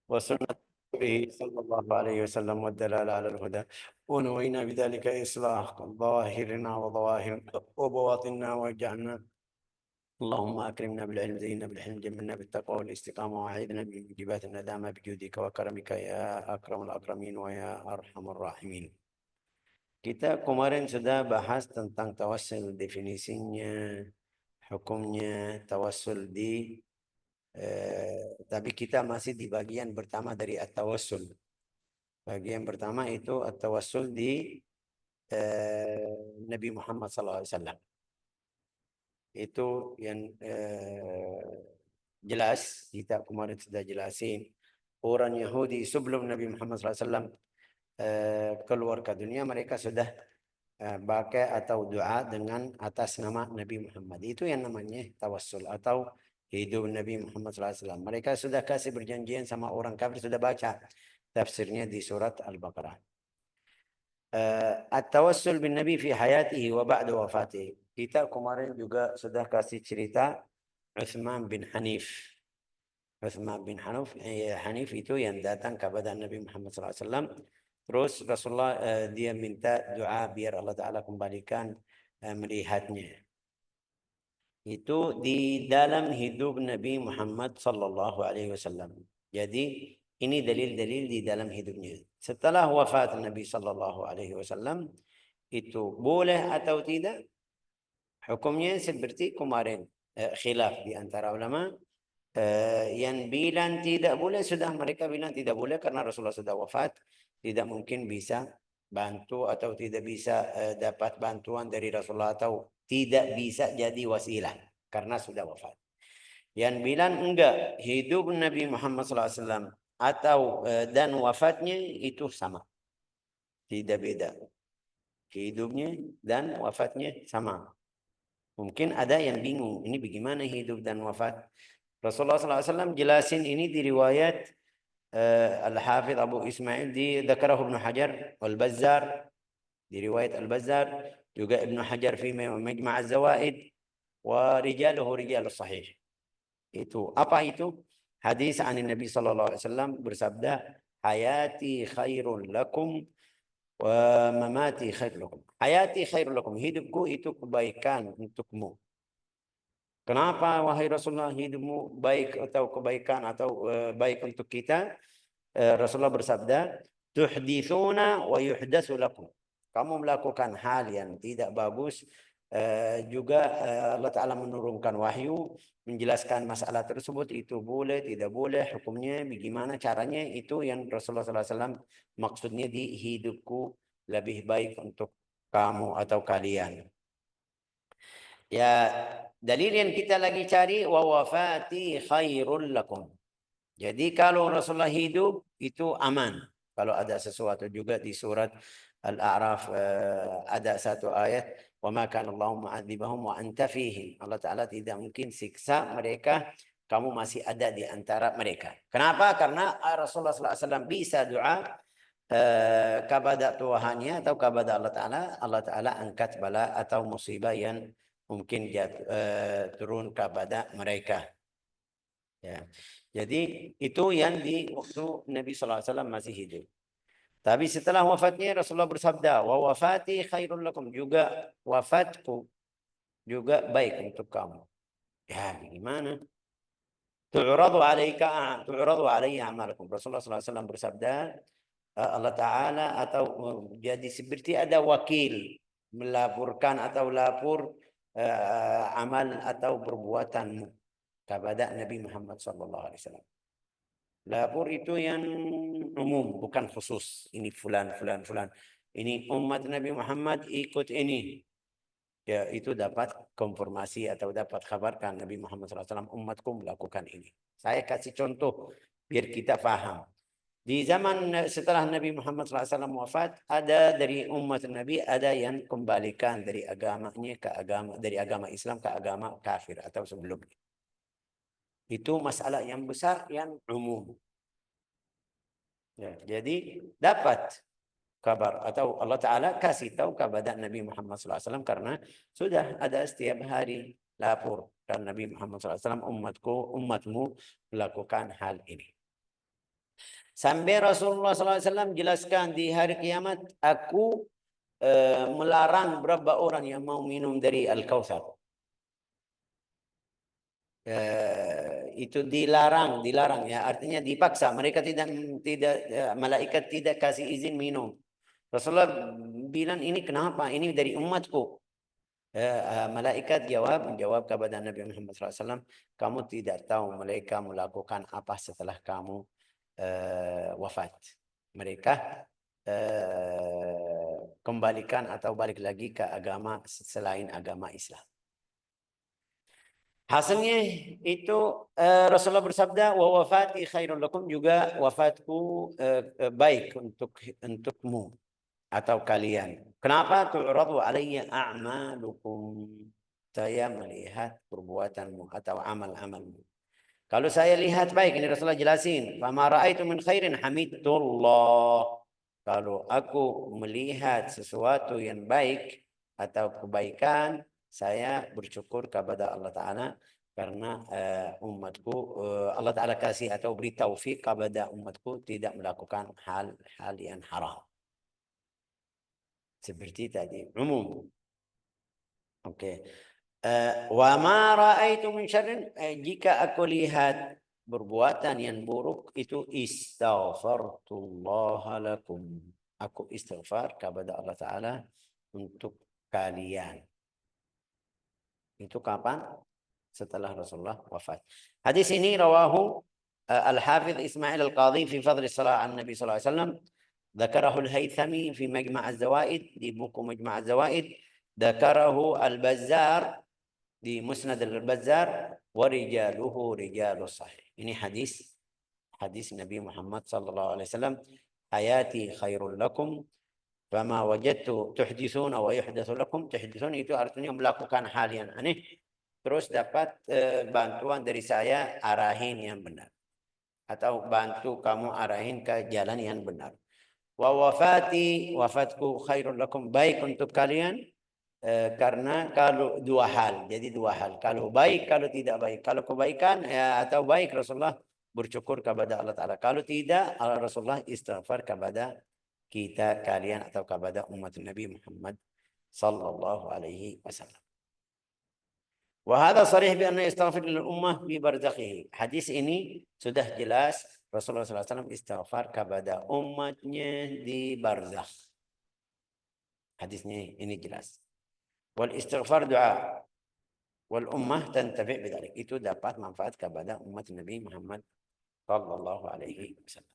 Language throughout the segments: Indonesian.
وسنة رسوله صلى الله عليه وسلم والدلالة على الهدى، ونوينا بذلك إصلاح ظاهرنا وبواطننا، واجعلنا اللهم أكرمنا بالعلم، زينا بالحلم، جملنا بالتقوى والاستقامة، وأعذنا من موجبات الندامة بجودك وكرمك يا أكرم الأكرمين ويا أرحم الراحمين. Kita kemarin sudah bahas tentang tawassul, definisinya, hukumnya, tawassul tapi kita masih di bagian pertama dari at-tawassul. Bagian pertama itu at-tawassul di Nabi Muhammad SAW. Itu yang jelas, kita kemarin sudah jelasin. Orang Yahudi sebelum Nabi Muhammad SAW keluar ke dunia, mereka sudah pakai atau doa dengan atas nama Nabi Muhammad. Itu yang namanya tawassul atau hidup Nabi Muhammad SAW. Mereka sudah kasih perjanjian sama orang kafir, sudah baca tafsirnya di surat Al-Baqarah. At-tawassul bin Nabi fi hayatihi wa ba'da wafatih. Kita kemarin juga sudah kasih cerita Uthman bin Hanif. Uthman bin Hanif itu yang datang kepada Nabi Muhammad SAW. Terus Rasulullah dia minta doa biar Allah Ta'ala kembalikan melihatnya. Itu di dalam hidup Nabi Muhammad SAW. Jadi ini dalil-dalil di dalam hidupnya. Setelah wafat Nabi SAW, itu boleh atau tidak? Hukumnya seperti kemarin. Khilaf di antara ulama. Yang bilang tidak boleh, sudah mereka bilang tidak boleh karena Rasulullah sudah wafat, tidak mungkin bisa bantu atau tidak bisa dapat bantuan dari Rasulullah, atau tidak bisa jadi wasilah karena sudah wafat. Yang bilang enggak, hidup Nabi Muhammad SAW atau dan wafatnya itu sama, tidak beda, hidupnya dan wafatnya sama. Mungkin ada yang bingung, ini bagaimana hidup dan wafat? Rasulullah SAW jelasin ini di riwayat Al-Hafidh Abu Ismail, di Dzakarahu Ibnu Hajar Al-Bazzar, di riwayat Al-Bazzar, juga Ibnu Hajar fi Majma' Az-Zawaid, wa rijaluhu rijalus sahih. Itu apa itu? Hadis an Nabi sallallahu alaihi wasallam bersabda, hayati khairun lakum wa mamati khairun lakum. Hayati khairun lakum, hidupku itu kebaikan untukmu. Kenapa wahai Rasulullah hidupmu baik atau kebaikan atau baik untuk kita? Rasulullah bersabda, tuhdithuna wa yuhdatsu lakum. Kamu melakukan hal yang tidak bagus, juga Allah Ta'ala menurunkan wahyu menjelaskan masalah tersebut, itu boleh, tidak boleh, hukumnya bagaimana, caranya, itu yang Rasulullah SAW maksudnya di hidupku lebih baik untuk kamu atau kalian. Ya, dalil yang kita lagi cari, wa wafati khairul lakum. Jadi kalau Rasulullah hidup itu aman. Kalau ada sesuatu juga di surat Al-A'raf ada satu ayat, wa ma kana Allahu mu'adzibahum wa anta fihim. Allah Ta'ala tidak mungkin siksa mereka, kamu masih ada di antara mereka. Kenapa? Karena Rasulullah SAW bisa doa kepada Tuhannya atau kepada Allah Ta'ala. Allah Ta'ala angkat bala atau musibah yang mungkin turun kepada mereka. Ya. Jadi itu yang di waktu Nabi SAW masih hidup. Tapi setelah wafatnya Rasulullah bersabda, wa wafati khairul lakum, juga wafatku juga baik untuk kamu. Ya, gimana? Tu'radu alayya a'malukum. Rasulullah SAW bersabda, Allah Ta'ala atau jadi seperti ada wakil melaporkan atau lapor amal atau perbuatanmu kepada Nabi Muhammad SAW. Lapor itu yang umum, bukan khusus. Ini fulan. Ini umat Nabi Muhammad ikut ini. Ya, itu dapat konfirmasi atau dapat kabarkan Nabi Muhammad SAW, umatku melakukan ini. Saya kasih contoh biar kita paham. Di zaman setelah Nabi Muhammad SAW wafat, ada dari umat Nabi, ada yang kembalikan dari agamanya ke agama, dari agama Islam ke agama kafir atau sebelumnya. Itu masalah yang besar, yang umum. Ya, jadi dapat kabar atau Allah Ta'ala kasih tahu kepada Nabi Muhammad SAW karena sudah ada setiap hari lapor dan Nabi Muhammad SAW, umatmu melakukan hal ini. Sampai Rasulullah SAW jelaskan di hari kiamat, aku melarang berapa orang yang mau minum dari Al-Kautsar. Itu dilarang ya, artinya dipaksa. Mereka tidak malaikat tidak kasih izin minum. Rasulullah bilang, ini kenapa? Ini dari umatku. Malaikat menjawab kepada Nabi Muhammad SAW, kamu tidak tahu mereka melakukan apa setelah kamu wafat. Mereka kembalikan atau balik lagi ke agama selain agama Islam. Hasilnya itu Rasulullah bersabda, wa wafati khairun lakum, juga wafatku baik untukmu atau kalian. Kenapa? Tu'radu alayya a'malukum. Saya melihat perbuatanmu atau amal-amalmu. Kalau saya lihat baik, ini Rasulullah jelasin, fama ra'aitu min khairin hamidullah. Kalau aku melihat sesuatu yang baik atau kebaikan, saya bersyukur kepada Allah Ta'ala karena umatku, Allah Ta'ala kasih atau beri taufik kepada umatku tidak melakukan hal-hal yang haram. Seperti tadi, umum. Oke. Wa ma ra'aitu min syarrin, jika aku lihat perbuatan yang buruk, itu istaghfartullah lakum. Aku istighfar kepada Allah Ta'ala untuk kalian. Itu kapan? Setelah Rasulullah wafat. Hadis ini rawahu Al-Hafidh Ismail Al-Qadhi fi Fadl Salah an Nabi sallallahu alaihi wasallam. ذكره الهيثمي في مجمع الزوائد di buku Majma' Az-Zawaid. ذكره البزار di Musnad Al-Bazzar, wa rijaluhu rijalus sahih. Ini hadis Nabi Muhammad sallallahu alaihi wasallam, hayati khairul lakum fama wajadtu tuhdithuna wa yuhdatsu lakum. Tuhdithun itu artinya melakukan hal yang aneh terus dapat bantuan dari saya, arahin yang benar, atau bantu kamu arahin ke jalan yang benar. Wa wafatku khairul lakum, baik untuk kalian. Karena kalau dua hal, jadi dua hal. Kalau baik, kalau tidak baik. Kalau kebaikan atau baik, Rasulullah bersyukur kepada Allah Ta'ala. Kalau tidak, Rasulullah istighfar kepada kita, kalian, atau kepada umat Nabi Muhammad sallallahu alaihi wasallam. Wahada sarih bi anna istighfar lil ummah bi barzakhihi. Hadis ini sudah jelas Rasulullah SAW istighfar kepada umatnya di barzakh. Hadisnya ini jelas. Wal istighfar doa, wal ummah tantafi' bidzalik. Itu dapat manfaat kepada umat Nabi Muhammad sallallahu alaihi wasallam.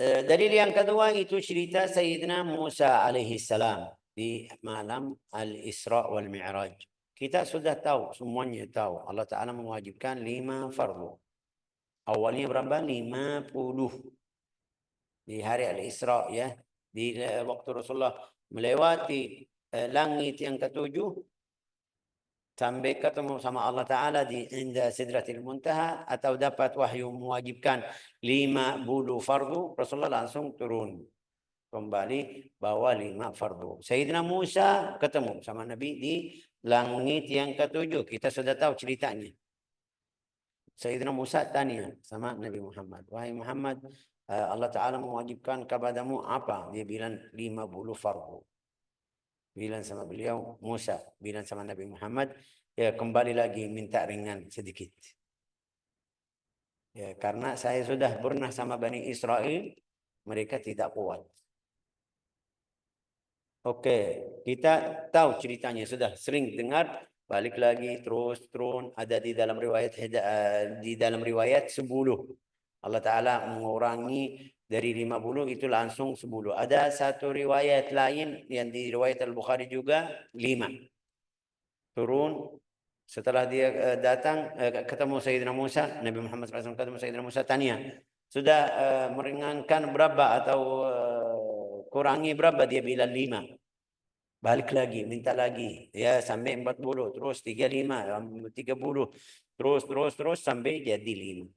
Dalil yang kedua itu cerita Sayyidina Musa alaihi salam di malam Al-Isra wal Mi'raj. Kita sudah tahu, semuanya tahu, Allah Ta'ala mewajibkan 5 fardu. Awalnya berapa? 50 di hari Al-Isra, ya. Di waktu Rasulullah melewati langit yang ketujuh sampai ketemu sama Allah Ta'ala di inda Sidratil Muntaha, atau dapat wahyu mewajibkan 50 fardu, Rasulullah langsung turun kembali bawa 5 fardu. Sayyidina Musa ketemu sama Nabi di langit yang ketujuh. Kita sudah tahu ceritanya. Sayyidina Musa tanya sama Nabi Muhammad, wahai Muhammad, Allah Ta'ala mewajibkan kepadamu apa? Dia bilang 50 fardu. Bilang sama beliau, Musa bilang sama Nabi Muhammad, ya kembali lagi minta ringan sedikit. Ya, karena saya sudah pernah sama Bani Israel, mereka tidak kuat. Oke, kita tahu ceritanya, sudah sering dengar, balik lagi terus turun, ada di dalam riwayat 10. Allah Ta'ala mengurangi dari 50 itu langsung 10. Ada satu riwayat lain yang di riwayat Al-Bukhari juga 5. Turun setelah dia datang ketemu Sayyidina Musa, Nabi Muhammad SAW ketemu Sayyidina Musa, tanya, sudah meringankan berapa atau kurangi berapa? Dia bilang 5. Balik lagi, minta lagi, ya sampai 40, terus 35, 30, terus sampai jadi 5.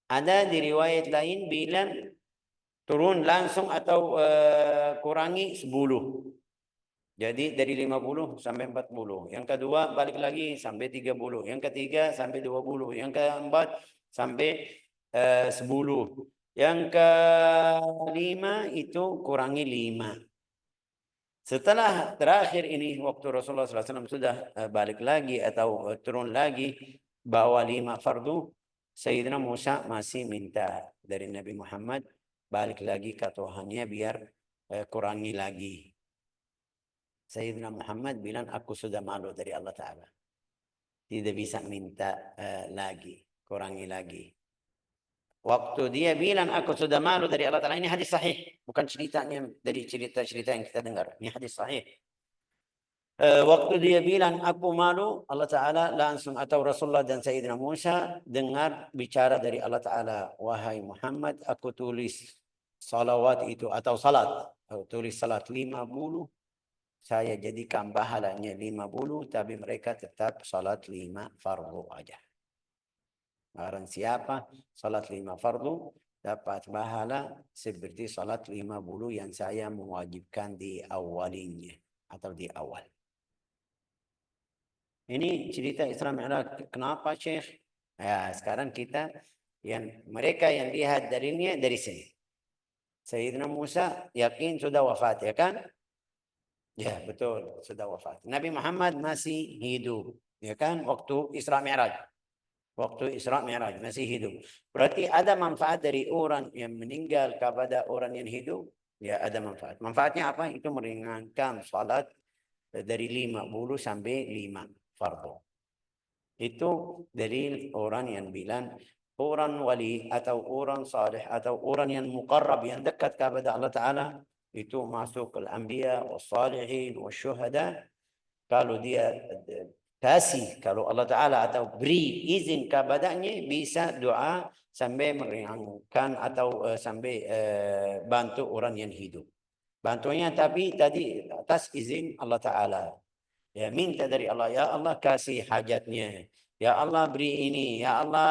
Ada di riwayat lain bilang turun langsung atau kurangi 10. Jadi dari 50 sampai 40. Yang kedua balik lagi sampai 30. Yang ketiga sampai 20. Yang keempat sampai 10. Yang kelima itu kurangi 5. Setelah terakhir ini waktu Rasulullah SAW sudah balik lagi atau turun lagi bawa 5 fardu, Sayyidina Musa masih minta dari Nabi Muhammad balik lagi ke Tuhannya biar kurangi lagi. Sayyidina Muhammad bilang aku sudah malu dari Allah Ta'ala. Tidak bisa minta lagi, kurangi lagi. Waktu dia bilang aku sudah malu dari Allah Ta'ala, ini hadis sahih. Bukan ceritanya dari cerita-cerita yang kita dengar. Ini hadis sahih. Waktu dia bilang aku malu, Allah Ta'ala langsung atau Rasulullah dan Sayyidina Musa dengar bicara dari Allah Ta'ala. Wahai Muhammad, aku tulis salawat itu atau salat. Aku tulis salat 50. Saya jadikan pahalanya 50, tapi mereka tetap salat 5 fardu aja. Barang siapa salat 5 fardu dapat pahala seperti salat 50 yang saya mewajibkan di awalnya atau di awal. Ini cerita Isra Mi'raj. Kenapa, Syekh? Ya, sekarang kita mereka yang lihat darinya dari sini. Sayyidina Musa yakin sudah wafat, ya kan? Ya, betul, sudah wafat. Nabi Muhammad masih hidup, ya kan? Waktu Isra Mi'raj. Waktu Isra Mi'raj masih hidup. Berarti ada manfaat dari orang yang meninggal kepada orang yang hidup? Ya, ada manfaat. Manfaatnya apa? Itu meringankan salat dari 50 sampai 5 fardu. Itu dalil orang yang bilang orang wali atau orang saleh atau orang yang muqarrab yang dekat kepada Allah Ta'ala itu masuk al-anbiya, was-salihin, was-syuhada. Kalau dia kasih, kalau Allah Ta'ala atau beri izin kepadanya bisa doa sampai meringankan atau sampai bantu orang yang hidup. Bantunya tapi tadi atas izin Allah Ta'ala. Ya, minta dari Allah, ya Allah kasih hajatnya. Ya Allah beri ini, ya Allah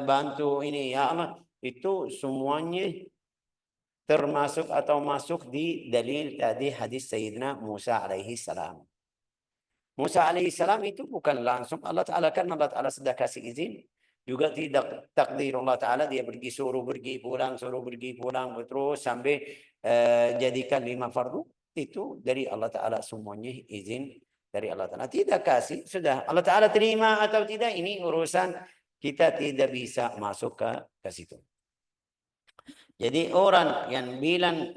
bantu ini, ya Allah. Itu semuanya termasuk atau masuk di dalil tadi hadis Sayyidina Musa alaihi salam. Musa alaihissalam itu bukan langsung Allah Ta'ala, kan Allah Ta'ala sudah kasih izin. Juga tidak takdir Allah Ta'ala, dia suruh pergi pulang, terus sampai jadikan 5 fardu. Itu dari Allah Ta'ala semuanya izin dari Allah Ta'ala. Tidak kasih, sudah Allah Ta'ala terima atau tidak, ini urusan kita tidak bisa masuk ke situ. Jadi orang yang bilang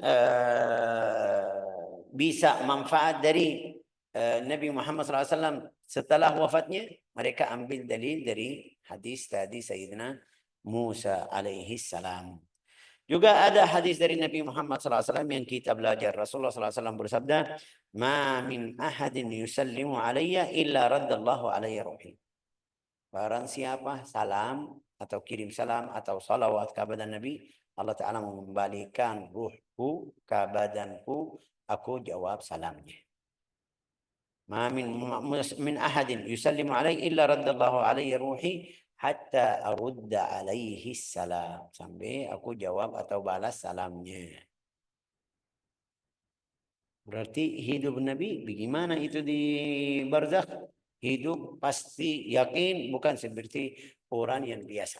bisa manfaat dari Nabi Muhammad SAW setelah wafatnya, mereka ambil dalil dari hadis tadi Sayyidina Musa alaihi salam. Juga ada hadis dari Nabi Muhammad SAW yang kita belajar. Rasulullah SAW bersabda, "Ma min ahadin yusallimu alayya illa raddallahu alayya ruhi." Barang siapa salam atau kirim salam atau salawat kepada Nabi, Allah Ta'ala mengembalikan ruhku ke badanku, aku jawab salamnya. Ma min ahadin yusallimu alaihi illa raddallahu alaihi ruhi hatta arudda alaihi salam. Sampai aku jawab atau balas salamnya. Berarti hidup Nabi bagaimana itu di barzakh? Hidup pasti yakin, bukan seperti orang yang biasa.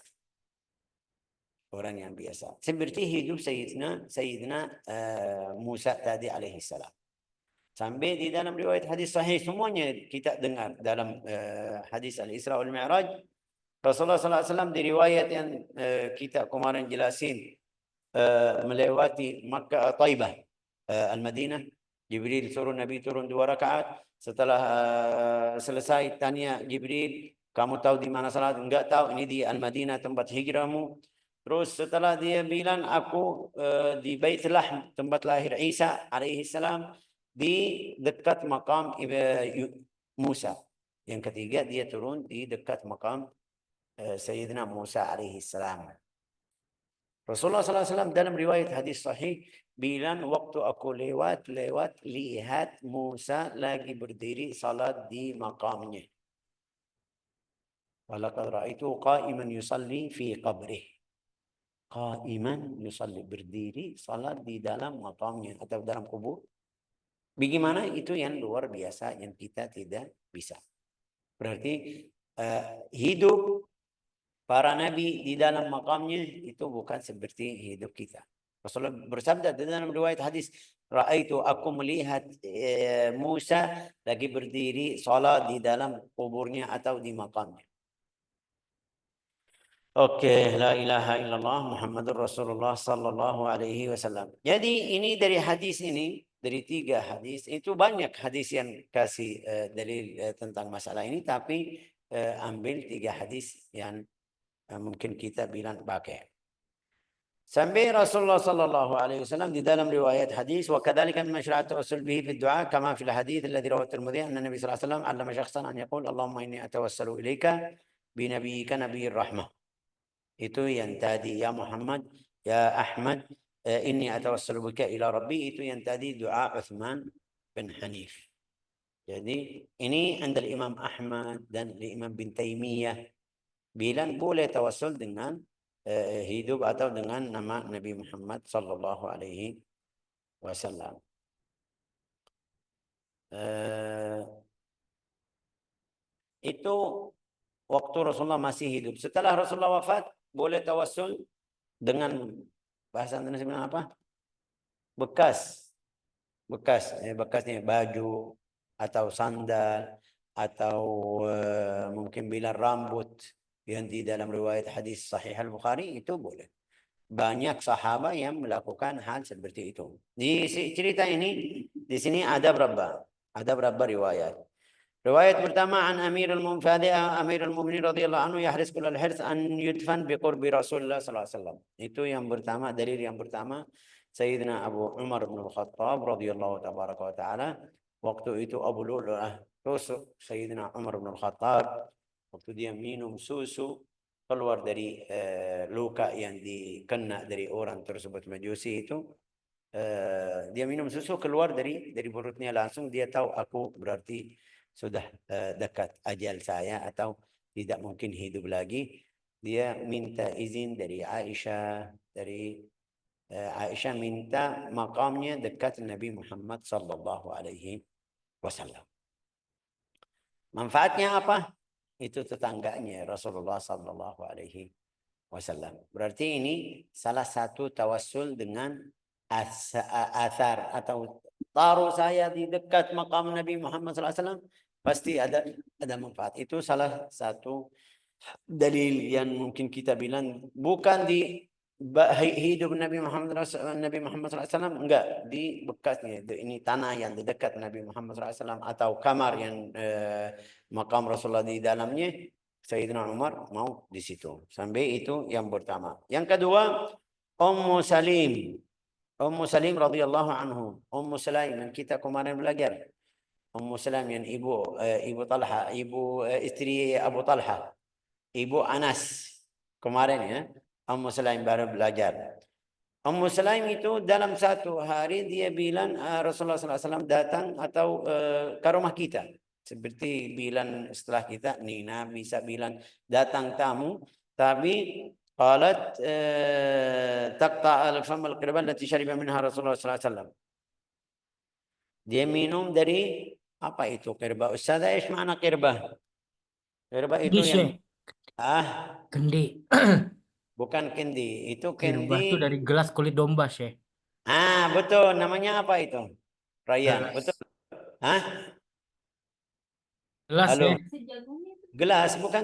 Orang yang biasa. Seperti hidup Sayyidina Musa tadi alaihi salam. Sampai di dalam riwayat hadis sahih semuanya kita dengar dalam hadis Al-Isra wal Mi'raj. Rasulullah SAW di riwayat yang kita kemarin jelasin melewati Makkah Taibah Al-Madinah. Jibril suruh Nabi turun 2 rakaat. Setelah selesai tanya Jibril, kamu tahu di mana salat? Enggak tahu, ini di Al-Madinah tempat hijrahmu. Terus setelah dia bilang aku di Baitul Lahm tempat lahir Isa alaihi salam, di dekat makam Musa. Yang ketiga dia turun di dekat makam Sayyidina Musa alaihi salam. Rasulullah SAW dalam riwayat hadis sahih bilang waktu aku lewat lihat Musa lagi berdiri salat di makamnya. Walaqad ra'aitu qa'iman yusalli fi qabrih. Qa'iman yusalli, berdiri salat di dalam makamnya atau dalam kubur. Bagaimana itu yang luar biasa yang kita tidak bisa. Berarti hidup para nabi di dalam makamnya itu bukan seperti hidup kita. Rasulullah bersabda dalam riwayat hadis, aku melihat Musa lagi berdiri salat di dalam kuburnya atau di makamnya. Oke, la ilaha illallah Muhammadur Rasulullah sallallahu alaihi wasallam. Jadi ini dari hadis ini, dari 3 hadis, itu banyak hadis yang kasih dalil tentang masalah ini, tapi ambil 3 hadis yang mungkin kita bilang pakai. Sampai Rasulullah sallallahu alaihi wasallam di dalam riwayat hadis, wa kadzalika mimma syara'atu rasul bihi fi du'a kama fil hadits alladhi rawahu at-Tirmidzi anna Nabi sallallahu alaihi wasallam 'allama syakhsan an yaqul Allahumma inni atawassalu ilaika bi nabiyyika nabiyyir rahmah. Itu yang tadi ya Muhammad, ya Ahmad, inni atawassalu bika ila rabbi, itu yang tadi doa Uthman bin Hanif. Jadi ini andal Imam Ahmad dan Imam bin Taimiyah bilang boleh tawassul dengan hidup atau dengan nama Nabi Muhammad sallallahu alaihi wasallam. Itu waktu Rasulullah masih hidup. Setelah Rasulullah wafat, boleh tawassul dengan bahasa Indonesia apa? Bekasnya baju atau sandal atau mungkin bilang rambut yang di dalam riwayat hadis Sahih Al-Bukhari itu boleh. Banyak sahabat yang melakukan hal seperti itu. Di cerita ini di sini ada berapa riwayat. Riwayat pertama an Amirul Mukminin radhiyallahu anhu yahris kullal hirs an yudfan biqurbi Rasulullah sallallahu alaihi wasallam. Itu yang pertama, dalil yang pertama. Sayyidina Abu Umar bin Khattab radhiyallahu tabaraka wa taala, waktu itu Abu Lu'lu'ah tusuk Sayyidina Umar bin Khattab waktu dia minum susu keluar dari luka yang dikena dari orang tersebut Majusi itu. Dia minum susu keluar dari perutnya langsung, dia tahu aku berarti sudah dekat ajal saya atau tidak mungkin hidup lagi. Dia minta izin dari Aisyah, Aisyah minta makamnya dekat Nabi Muhammad sallallahu alaihi wasallam. Manfaatnya apa? Itu tetangganya Rasulullah sallallahu alaihi wasallam. Berarti ini salah satu tawassul dengan athar atau taruh saya di dekat makam Nabi Muhammad sallallahu alaihi wasallam pasti ada manfaat. Itu salah satu dalil yang mungkin kita bilang bukan di hidup Nabi Muhammad SAW, enggak, di bekasnya. Ini tanah yang di dekat Nabi Muhammad SAW atau kamar yang makam Rasulullah di dalamnya, Sayyidina Umar mau di situ. Sampai itu yang pertama. Yang kedua, Ummu Salim radhiyallahu anhu. Ummu Salim yang kita kemarin belajar. Ummu Salim yang ibu Talha, istri Abu Talha, ibu Anas kemarin ya. Ummu Salim baru belajar. Ummu Salim itu dalam satu hari dia bilang Rasulullah SAW datang atau ke rumah kita. Seperti bilang setelah kita, Nina bisa bilang datang tamu, tapi qalat taqta al-fam al-qirbah allati shariba minha Rasulullah SAW. Dia minum dari apa itu qirbah? Ustaz, ايش معنى qirbah? Qirbah itu yang kendi. Bukan kendi, itu Qirbah itu kendi. dari gelas kulit domba, Syekh. Betul, namanya apa itu? Rayyan, betul. Gelas, Halo. Syekh. Gelas, bukan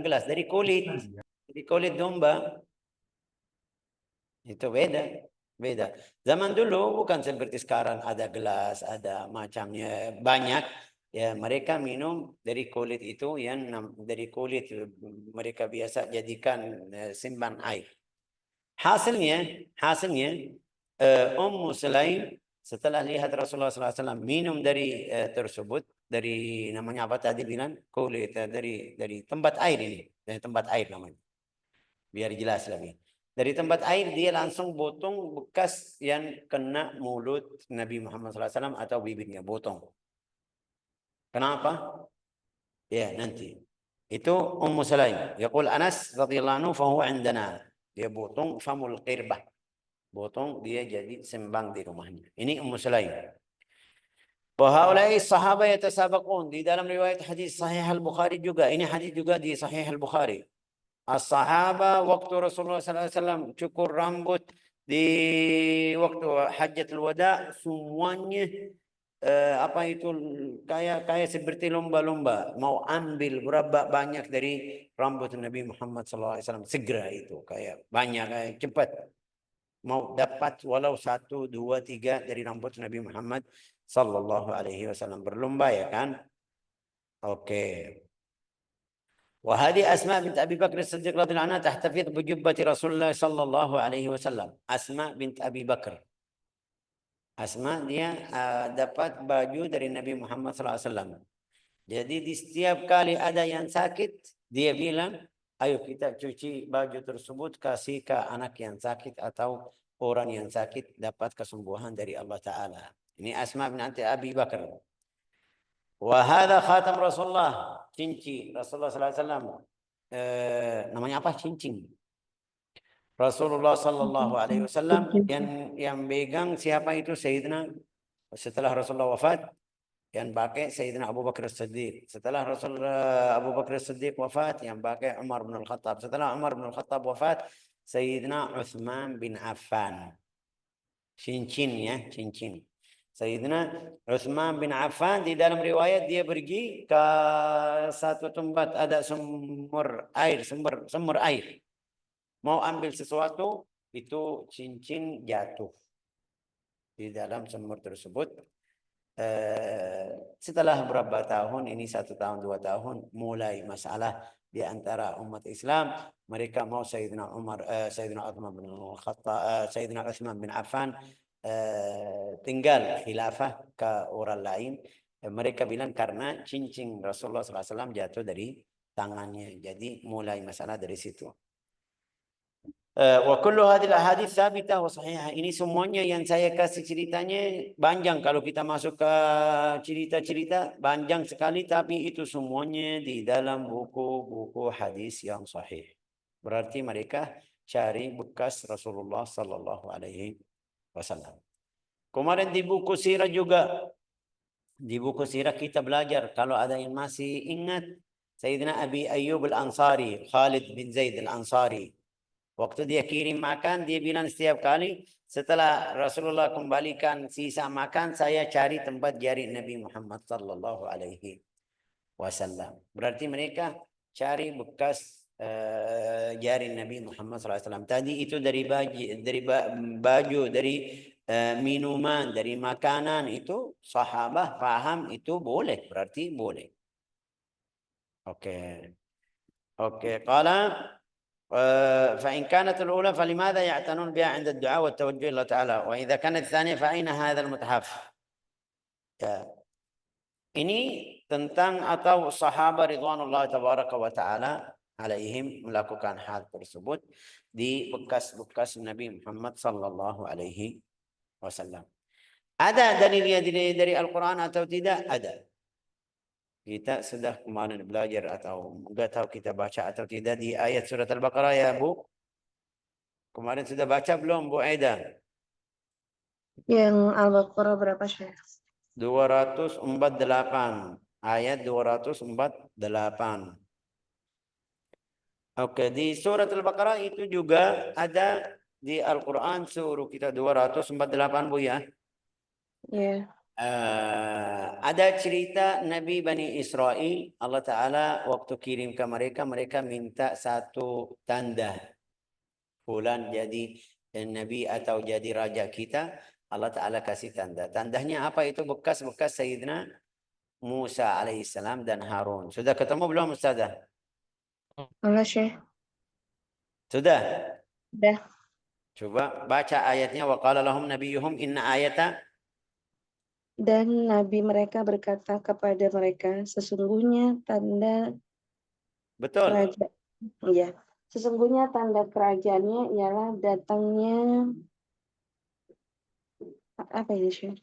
gelas, dari kulit domba. Itu beda. Zaman dulu bukan seperti sekarang ada gelas, ada macamnya banyak. Ya, mereka minum dari kulit itu yang dari kulit mereka biasa jadikan simpan air. Hasilnya Ummu Sulaim setelah lihat Rasulullah SAW minum dari tersebut, dari namanya apa tadi bilang kulit, dari tempat air ini, dari tempat air namanya, biar jelas lagi. Dari tempat air dia langsung potong bekas yang kena mulut Nabi Muhammad SAW atau bibirnya, potong. Kenapa? Ya nanti. Itu Ummu Sulaim. Yaqul Anas radhiyallahu anhu fahuwa indana. Dia potong famul qirbah. Potong dia jadi sembang di rumahnya. Ini Ummu Sulaim. Wahaulai sahabat yatasabaqun. Di dalam riwayat hadis Sahih Al-Bukhari juga. Ini hadis juga di Sahih Al-Bukhari. As-sahaba waktu Rasulullah SAW cukur rambut di waktu Hajjatul Wada, semuanya apa itu kayak seperti lomba-lomba mau ambil berapa banyak dari rambut Nabi Muhammad SAW, segera itu kayak banyak, kayak cepat mau dapat walau 1, 2, 3 dari rambut Nabi Muhammad Sallallahu Alaihi Wasallam, berlomba ya kan. Oke. وهذه أسماء بنت أبي بكر الصديق رضي الله عنها تحتفظ بجبة رسول الله صلى الله عليه وسلم. أسماء بنت أبي بكر. Asma dia dapat baju dari Nabi Muhammad SAW. Jadi di setiap kali ada yang sakit, dia bilang, ayo kita cuci baju tersebut, kasih ke anak yang sakit atau orang yang sakit, dapat kesembuhan dari Allah Ta'ala. Ini Asma binti Abi Bakar. Wahada khatam Rasulullah, cincin Rasulullah SAW. Namanya apa? Cincin. Rasulullah Sallallahu Alaihi Wasallam yang pegang siapa itu? Sayyidina, setelah Rasulullah wafat, yang pakai Sayyidina Abu Bakar As-Siddiq. Setelah Rasulullah Abu Bakar As-Siddiq wafat, yang pakai Umar bin Al-Khattab. Setelah Umar bin Al-Khattab wafat, Sayyidina Uthman bin Affan. Cincin ya, cincin. Sayyidina Uthman bin Affan, di dalam riwayat dia pergi ke satu tempat ada sumber air. Mau ambil sesuatu, itu cincin jatuh di dalam sumur tersebut. Setelah beberapa tahun, ini 1 tahun 2 tahun, mulai masalah di antara umat Islam. Mereka mau Sayyidina Uthman bin Khattab, Sayyidina Uthman bin Affan tinggal khilafah ke orang lain. Mereka bilang karena cincin Rasulullah SAW jatuh dari tangannya. Jadi mulai masalah dari situ. Wa kullu hadhil ahadits tsabitah wa sahihah. Ini semuanya yang saya kasih ceritanya panjang, kalau kita masuk ke cerita-cerita panjang sekali, tapi itu semuanya di dalam buku-buku hadis yang sahih. Berarti mereka cari bekas Rasulullah Sallallahu Alaihi Wasallam. Kemarin di buku sirah juga, di buku sirah kita belajar, kalau ada yang masih ingat, Sayyidina Abi Ayyub Al-Ansari, Khalid bin Zaid Al-Ansari. Waktu dia kirim makan, dia bilang setiap kali setelah Rasulullah kembalikan sisa makan, saya cari tempat jari Nabi Muhammad Sallallahu Alaihi Wasallam. Berarti mereka cari bekas jari Nabi Muhammad SAW. Tadi itu dari baju, dari minuman, dari makanan, itu sahabat paham itu boleh, berarti boleh. Oke. Qala فإن كانت الأولى فلماذا يعتنون بها عند الدعاء والتوجه إلى الله تعالى وإذا كانت الثانية فأين هذا المتحف. Ya. Ini tentang atau sahabat ridwanullah tabaraka wa ta'ala alaihim melakukan hal tersebut di bekas-bekas Nabi Muhammad sallallahu alaihi wasallam. Ada dalilnya dari Al-Quran atau tidak? Ada. Kita sudah kemarin belajar atau enggak tahu kita baca atau tidak di ayat surat Al-Baqarah ya Bu? Kemarin sudah baca belum Bu Aida? Yang Al-Baqarah berapa Syekh? 248. Ayat 248. Oke, di surat Al-Baqarah itu juga ada di Al-Quran, suruh kita 248 Bu ya. Ya. Ada cerita Nabi Bani Israel, Allah Ta'ala waktu kirim ke mereka, mereka minta satu tanda. Fulan jadi Nabi atau jadi raja kita, Allah Ta'ala kasih tanda. Tandanya apa itu? Bekas-bekas Sayyidina Musa alaihissalam dan Harun. Sudah ketemu belum Ustazah? Allah Syekh. Sudah? Sudah. Coba baca ayatnya. Wa qala lahum nabiyuhum inna ayata. Dan Nabi mereka berkata kepada mereka, sesungguhnya tanda Betul. kerajaan, ya, sesungguhnya tanda kerajaannya ialah datangnya apa ini Syekh?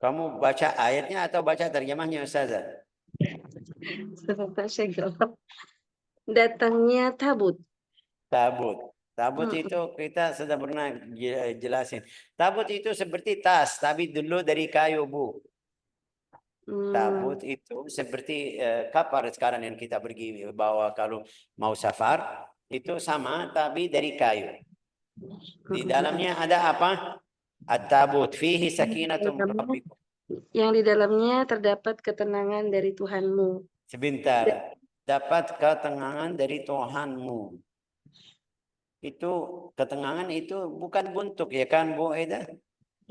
Kamu baca ayatnya atau baca terjemahnya Ustazah? Sebentar Syekh. Datangnya tabut. Tabut itu kita sudah pernah jelasin. Tabut itu seperti tas, tapi dulu dari kayu Bu. Tabut itu seperti kapal sekarang yang kita pergi bawa kalau mau safar, itu sama tapi dari kayu. Di dalamnya ada apa? At-tabut fihi sakinatun min rabbikum. Yang di dalamnya terdapat ketenangan dari Tuhanmu. Sebentar. Dapat ketenangan dari Tuhanmu. Itu ketenangan itu bukan buntuk ya kan Bu Eda?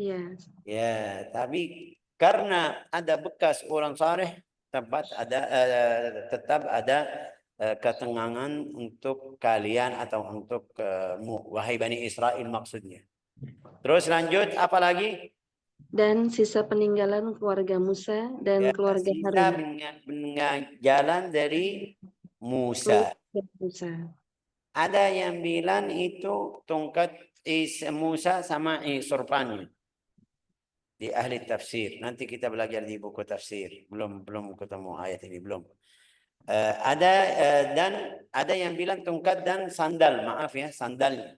Iya. Ya, tapi karena ada bekas orang saleh tetap ada ketenangan untuk kalian atau untuk wahai Bani Israel maksudnya. Terus lanjut apa lagi? Dan sisa peninggalan keluarga Musa dan Ya, keluarga sisa Harun. jalan dari Musa. Keluarga Musa. Ada yang bilang itu tongkat Musa sama sorbannya. Di ahli tafsir. Nanti kita belajar di buku tafsir. Belum ketemu ayat ini belum. Dan ada yang bilang tongkat dan sandal. Maaf ya, sandal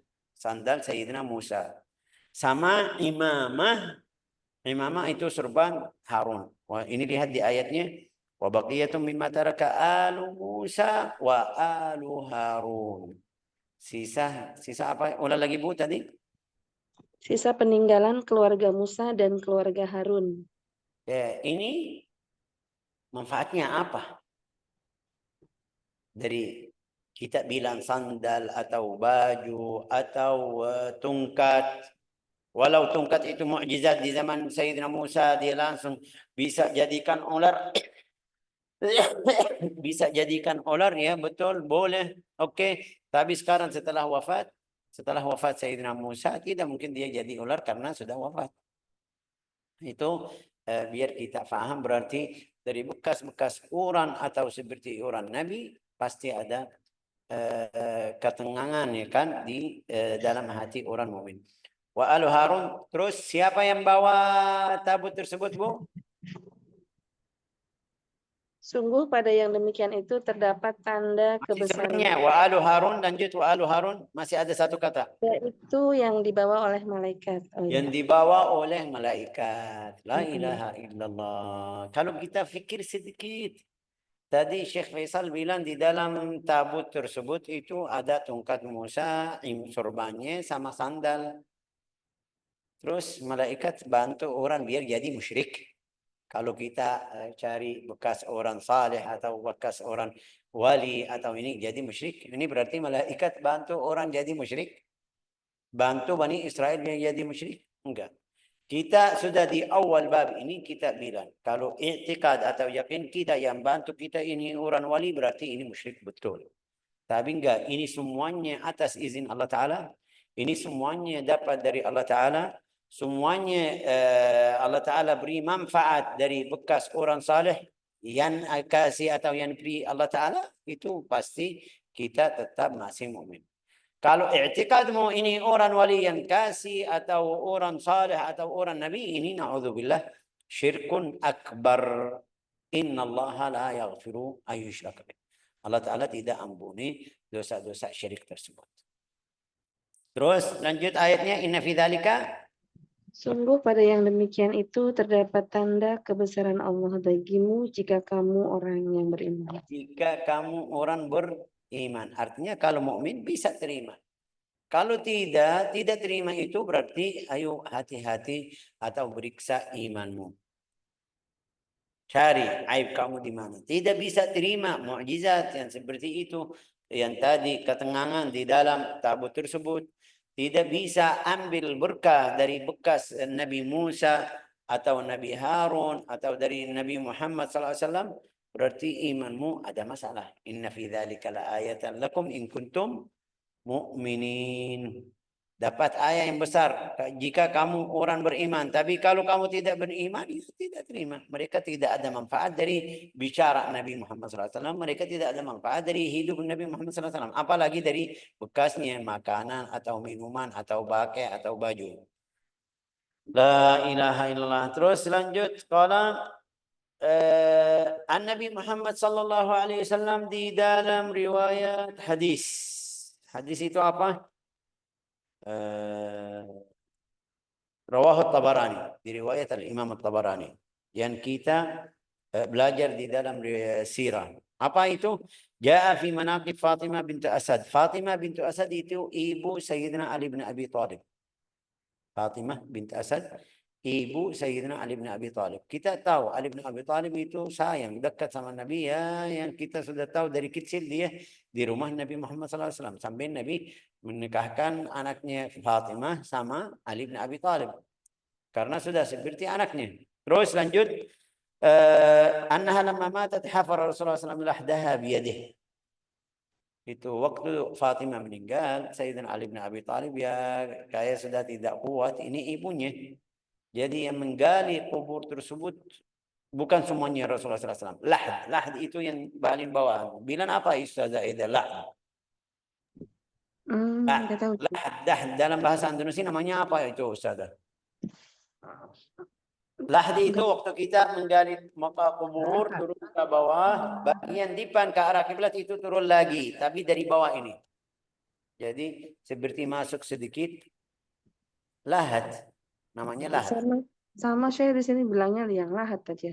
Sayyidina Musa. Sama imamah itu sorban Harun. Wah, ini lihat di ayatnya. Wa baqiyatun mimma taraka alu Musa wa alu Harun. Sisa apa? Ulang lagi Bu tadi. Sisa peninggalan keluarga Musa dan keluarga Harun. Ya, ini manfaatnya apa? Dari kita bilang sandal atau baju atau tongkat. Walau tongkat itu mukjizat di zaman Sayyidina Musa, dia langsung bisa jadikan ular. Bisa jadikan ular ya, betul, boleh. Oke. Tapi sekarang setelah wafat Sayyidina Musa, tidak mungkin dia jadi ular karena sudah wafat. Itu biar kita paham berarti dari bekas-bekas uran atau seperti uran Nabi pasti ada ketenangan ya kan di dalam hati orang mukmin. Wa alu Harun, terus siapa yang bawa tabut tersebut Bu? Sungguh pada yang demikian itu terdapat tanda kebesaran. Sebenarnya wa alu Harun, lanjut wa alu Harun, masih ada satu kata. Yaitu yang dibawa oleh malaikat. Yang dibawa oleh malaikat. La ilaha illallah. Kalau kita fikir sedikit. Tadi Syekh Faisal bilang di dalam tabut tersebut itu ada tongkat Musa, sorbannya sama sandal. Terus malaikat bantu orang biar jadi musyrik. Kalau kita cari bekas orang saleh atau bekas orang wali atau ini jadi musyrik, ini berarti malaikat bantu orang jadi musyrik. Bantu Bani Israel yang jadi musyrik? Enggak. Kita sudah di awal bab ini kita bilang kalau i'tikad atau yakin kita yang bantu kita ini orang wali berarti ini musyrik betul. Tapi enggak, ini semuanya atas izin Allah Ta'ala. Ini semuanya dapat dari Allah Ta'ala. Semuanya Allah Ta'ala beri manfaat dari bekas orang saleh yang kasih atau yang beri Allah Ta'ala, itu pasti kita tetap masih mukmin. Kalau i'tikadmu ini orang wali yang kasih atau orang saleh atau orang nabi, ini na'udzubillah syirkun akbar. Innallaha la yaghfiru ayyushraka bih. Allah Ta'ala tidak ampuni dosa-dosa syirik tersebut. Terus lanjut ayatnya, inna fi dzalika. Sungguh pada yang demikian itu terdapat tanda kebesaran Allah bagimu jika kamu orang yang beriman. Jika kamu orang beriman. Artinya kalau mukmin bisa terima. Kalau tidak terima itu berarti ayo hati-hati atau periksa imanmu. Cari aib kamu di mana. Tidak bisa terima mukjizat yang seperti itu. Yang tadi ketenangan di dalam tabut tersebut. Tidak bisa ambil berkah dari bekas Nabi Musa atau Nabi Harun atau dari Nabi Muhammad SAW. Berarti imanmu ada masalah. Inna fi dzalika la ayatan lakum in kuntum mu'minin. Dapat ayat yang besar jika kamu orang beriman. Tapi kalau kamu tidak beriman, itu tidak terima. Mereka tidak ada manfaat dari bicara Nabi Muhammad SAW. Mereka tidak ada manfaat dari hidup Nabi Muhammad SAW. Apalagi dari bekasnya makanan atau minuman atau pakai atau baju. La ilaha illallah. Terus lanjut. Kalau Nabi Muhammad SAW di dalam riwayat hadis. Hadis itu apa? Rawahu Tabarani, diriwayat al-Imam Tabarani. Yang kita belajar di dalam sirah. Apa itu? Ja'a fi manaqib Fatimah bintu Asad. Fatimah bintu Asad itu ibu Sayyidina Ali bin Abi Thalib. Fatimah bintu Asad, ibu Sayyidina Ali bin Abi Thalib. Kita tahu Ali bin Abi Thalib itu sayang, dekat sama Nabi ya, yang kita sudah tahu dari kecil dia di rumah Nabi Muhammad SAW. Sampai Nabi menikahkan anaknya Fatimah sama Ali bin Abi Thalib. Karena sudah seperti anaknya. Terus lanjut. Annaha lamma matat hafara Rasulullah SAW lahdaha biyadih. Itu waktu Fatimah meninggal, Sayyidina Ali bin Abi Thalib ya kayak sudah tidak kuat, ini ibunya. Jadi yang menggali kubur tersebut bukan semuanya Rasulullah SAW. Lahd itu yang paling bawah. Bilang apa Ustazah Ida lahd? Nggak tahu. Lahd dalam bahasa Indonesia namanya apa itu Ustazah? Lahdi itu waktu kita menggali maka kubur turun ke bawah, bagian depan ke arah kiblat itu turun lagi, tapi dari bawah ini. Jadi seperti masuk sedikit lahat, namanya lahat. Sama saya di sini bilangnya liang lahat aja.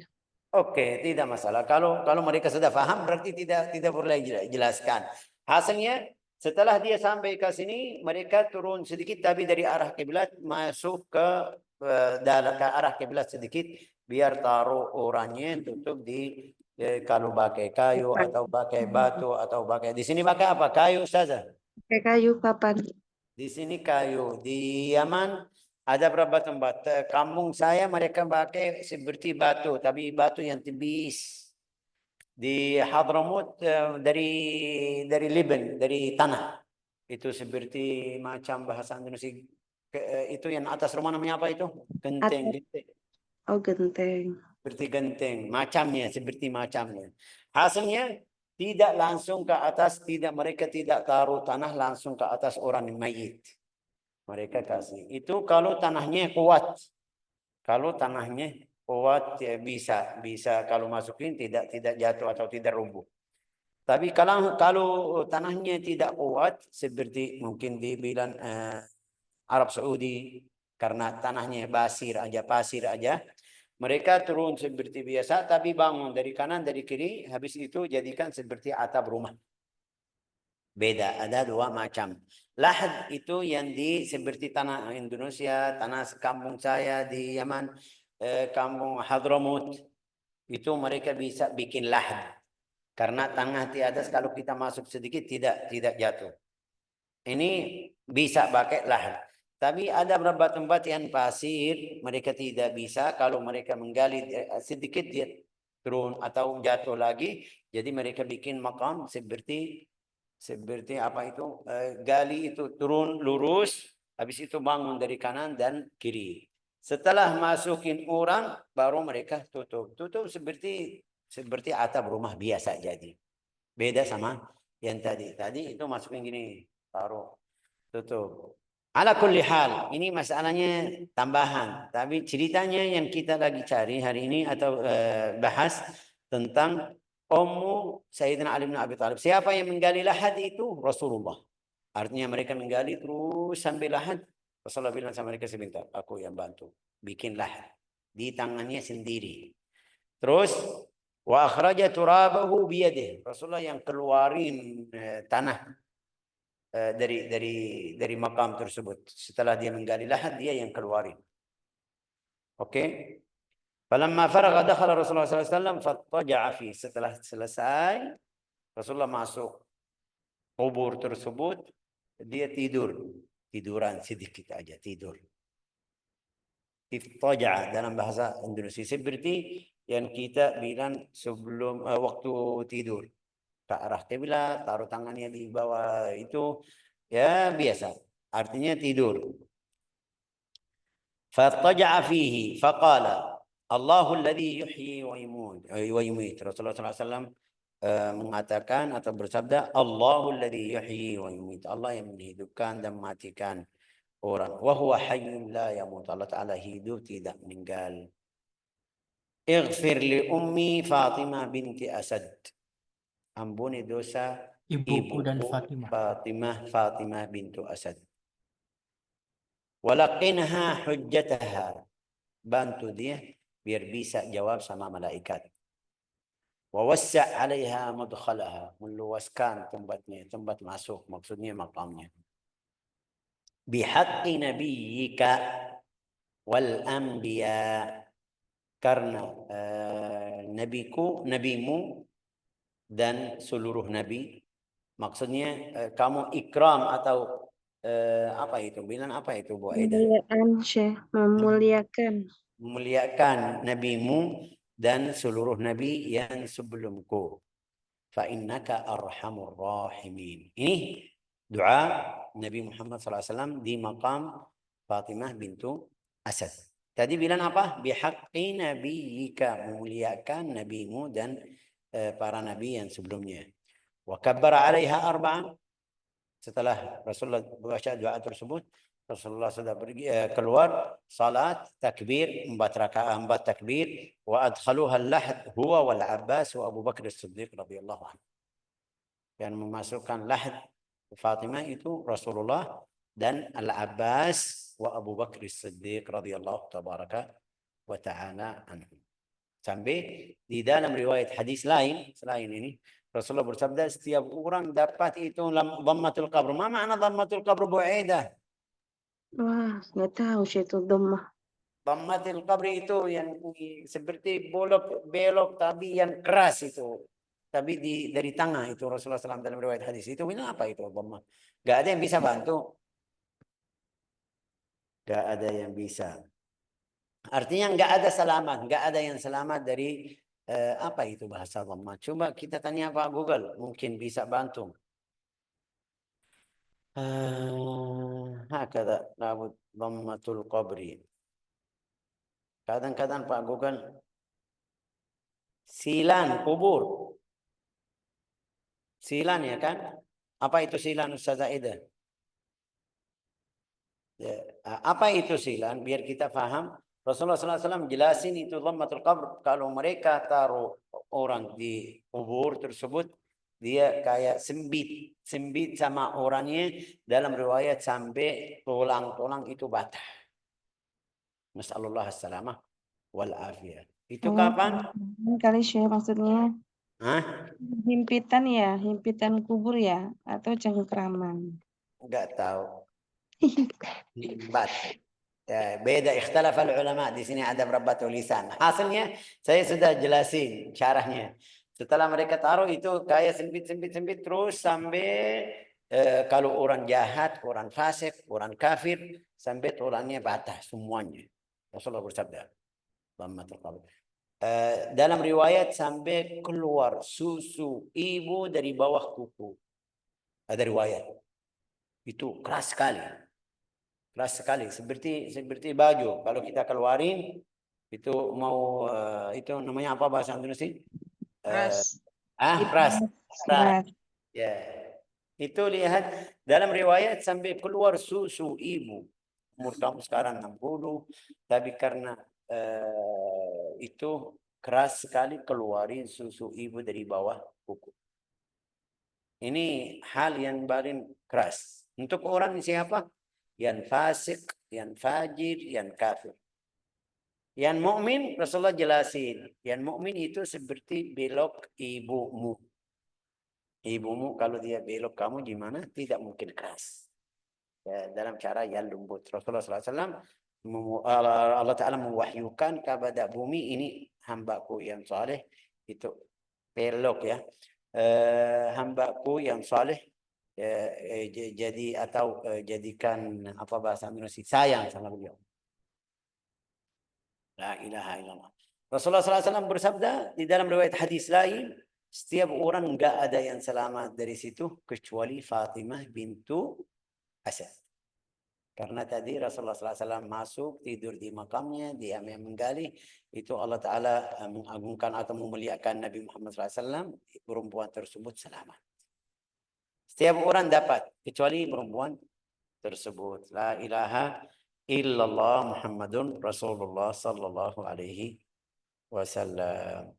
Oke, tidak masalah. Kalau mereka sudah paham berarti tidak perlu jelaskan. Hasilnya setelah dia sampai ke sini, mereka turun sedikit tapi dari arah kiblat masuk ke dalam ke arah kiblat sedikit biar taruh orangnya tutup di kalau pakai kayu atau pakai batu atau pakai di sini pakai apa? Kayu saja. Pakai kayu kapan? Di sini kayu. Di Yaman ada berapa tempat? Kampung saya mereka pakai seperti batu, tapi batu yang tipis. Di Hadramut dari Liban, dari tanah. Itu seperti macam bahasa Indonesia. Itu yang atas rumah namanya apa itu? Genteng. Oh, genteng. Seperti genteng, seperti macamnya. Hasilnya tidak langsung ke atas, mereka tidak taruh tanah langsung ke atas orang yang mayit. Mereka kasih. Itu kalau tanahnya kuat. Kalau tanahnya kuat ya bisa kalau masukin tidak jatuh atau tidak rubuh. Tapi kalau tanahnya tidak kuat seperti mungkin dibilang Arab Saudi karena tanahnya pasir aja, mereka turun seperti biasa tapi bangun dari kanan dari kiri, habis itu jadikan seperti atap rumah. Beda, ada dua macam. Lahad itu yang seperti tanah Indonesia, tanah kampung saya di Yaman, kampung Hadramut, itu mereka bisa bikin lahad. Karena tanah di atas kalau kita masuk sedikit tidak jatuh. Ini bisa pakai lahad. Tapi ada beberapa tempat yang pasir, mereka tidak bisa. Kalau mereka menggali sedikit dia turun atau jatuh lagi. Jadi mereka bikin makam seperti apa itu? Gali itu turun lurus, habis itu bangun dari kanan dan kiri. Setelah masukin orang, baru mereka tutup. Tutup seperti atap rumah biasa jadi. Beda sama yang tadi. Tadi itu masukin gini, taruh, tutup. Ala kulli hal, ini masalahnya tambahan. Tapi ceritanya yang kita lagi cari hari ini atau bahas tentang Ummu Sayyidina Ali bin Abi Thalib. Siapa yang menggali lahad itu? Rasulullah. Artinya mereka menggali terus sampai lahad. Rasulullah bilang sama mereka sebentar, aku yang bantu. Bikin lahad. Di tangannya sendiri. Terus, wa akhraja turabahu biyadih. Rasulullah yang keluarin tanah dari makam tersebut. Setelah dia menggali lahad, dia yang keluarin. Oke. Falamma faragha dakhala Rasulullah SAW fattaja'a fi. Setelah selesai, Rasulullah masuk kubur tersebut, dia tiduran sedikit aja tidur. Ittaja'a dalam bahasa Indonesia seperti yang kita bilang sebelum waktu tidur. Ke arah kiblat, taruh tangannya di bawah itu ya biasa. Artinya tidur. Fattaja'a fihi faqala Allahu alladhi yuhyi wa yumit. Rasulullah SAW mengatakan atau bersabda, Allahu alladhi yuhyi wa yumit. Allah yang menghidupkan dan mematikan orang. Wa huwa hayyun la yamut. Allah Ta'ala hidup tidak meninggal. Ighfir li ummi Fatimah binti Asad. Ampuni dosa Ibuku dan Fatimah bintu Asad. Walaqinha hujjataha. Bantu dia biar bisa jawab sama malaikat. wa wassa' 'alaiha madkhalaha, meluaskan tempatnya, tempat masuk, maksudnya makamnya. Bihaqqi nabiyyika wal anbiya, karena nabimu dan seluruh nabi, maksudnya kamu ikram atau apa itu? Bilang apa itu Bu Aida? Memuliakan, Syekh. Memuliakan. Memuliakan nabimu dan seluruh nabi yang sebelumku. Fa innaka arhamur rahimin. Ini doa Nabi Muhammad SAW di maqam Fatimah bintu Asad. Tadi bilang apa? Bihaqqi nabiyyika, memuliakan nabimu dan para nabi yang sebelumnya. Wa kabbara 'alaiha arba'an. Setelah Rasulullah baca doa tersebut, Rasulullah sudah pergi keluar salat, takbir 4 rakaat, 4 takbir, wa adkhaluha al-lahd huwa wal Abbas wa Abu Bakar As-Siddiq radhiyallahu anhu. Yang memasukkan lahd Fatimah itu Rasulullah dan Al-Abbas wa Abu Bakar As-Siddiq radhiyallahu tabaraka wa ta'ala anhu. Sampai di dalam riwayat hadis lain selain ini, Rasulullah bersabda setiap orang dapat itu dhammatul qabr. Ma makna dhammatul qabr Bu Aidah? Wah, nggak tahu Syekh itu dhammah. Dhammatul qabr itu yang seperti belok tapi yang keras itu. Tapi dari tengah itu Rasulullah SAW dalam riwayat hadis itu bilang apa itu dhammah? Gak ada yang bisa bantu. Gak ada yang bisa. Artinya nggak ada selamat, nggak ada yang selamat dari apa itu bahasa dhammah. Coba kita tanya Pak Google, mungkin bisa bantu. Hakada nabut dhammatul qabri. Kadang-kadang Pak Google silan kubur. Silan ya kan? Apa itu silan Ustazah Ida? Ya, apa itu silan? Biar kita paham. Rasulullah SAW jelasin itu dhammatul qabr. Kalau mereka taruh orang di kubur tersebut, dia kayak sembit sama orangnya. Dalam riwayat sampai tulang-tulang itu patah. Nasallallahu as-salamah wal afiyah. Itu kapan? Kali Syekh maksudnya. Hah? Himpitan ya, himpitan kubur ya, atau cengkraman. Enggak tahu. Himbat. Ya, beda ikhtilaf ulama, di sini ada beberapa tulisan. Hasilnya saya sudah jelasin caranya. Setelah mereka taruh itu kayak sempit terus sampai kalau orang jahat, orang fasik, orang kafir sampai tulangnya patah semuanya. Rasulullah bersabda, dalam riwayat sampai keluar susu ibu dari bawah kuku. Ada riwayat. Itu keras sekali. Keras sekali, seperti baju. Kalau kita keluarin itu mau itu namanya apa bahasa Indonesia? Keras. Keras. Ya. Itu lihat dalam riwayat sampai keluar susu ibu. Umur kamu sekarang 60, tapi karena itu keras sekali keluarin susu ibu dari bawah kuku. Ini hal yang paling keras. Untuk orang siapa? Yang fasik, yang fajir, yang kafir. Yang mukmin Rasulullah jelasin, yang mukmin itu seperti belok ibumu. Ibumu kalau dia belok kamu gimana? Tidak mungkin keras. Ya, dalam cara yang lembut. Rasulullah SAW Allah Ta'ala mewahyukan kepada bumi ini hambaku yang saleh itu belok ya. Hambaku yang saleh jadi atau jadikan apa bahasa Indonesia sayang sama beliau. La ilaha illallah. Rasulullah SAW bersabda di dalam riwayat hadis lain, setiap orang enggak ada yang selamat dari situ kecuali Fatimah bintu Asad. Karena tadi Rasulullah SAW masuk tidur di makamnya, dia menggali, itu Allah Ta'ala mengagungkan atau memuliakan Nabi Muhammad SAW, perempuan tersebut selamat. Setiap orang dapat kecuali perempuan tersebut. La ilaha illallah Muhammadun Rasulullah sallallahu alaihi wasallam.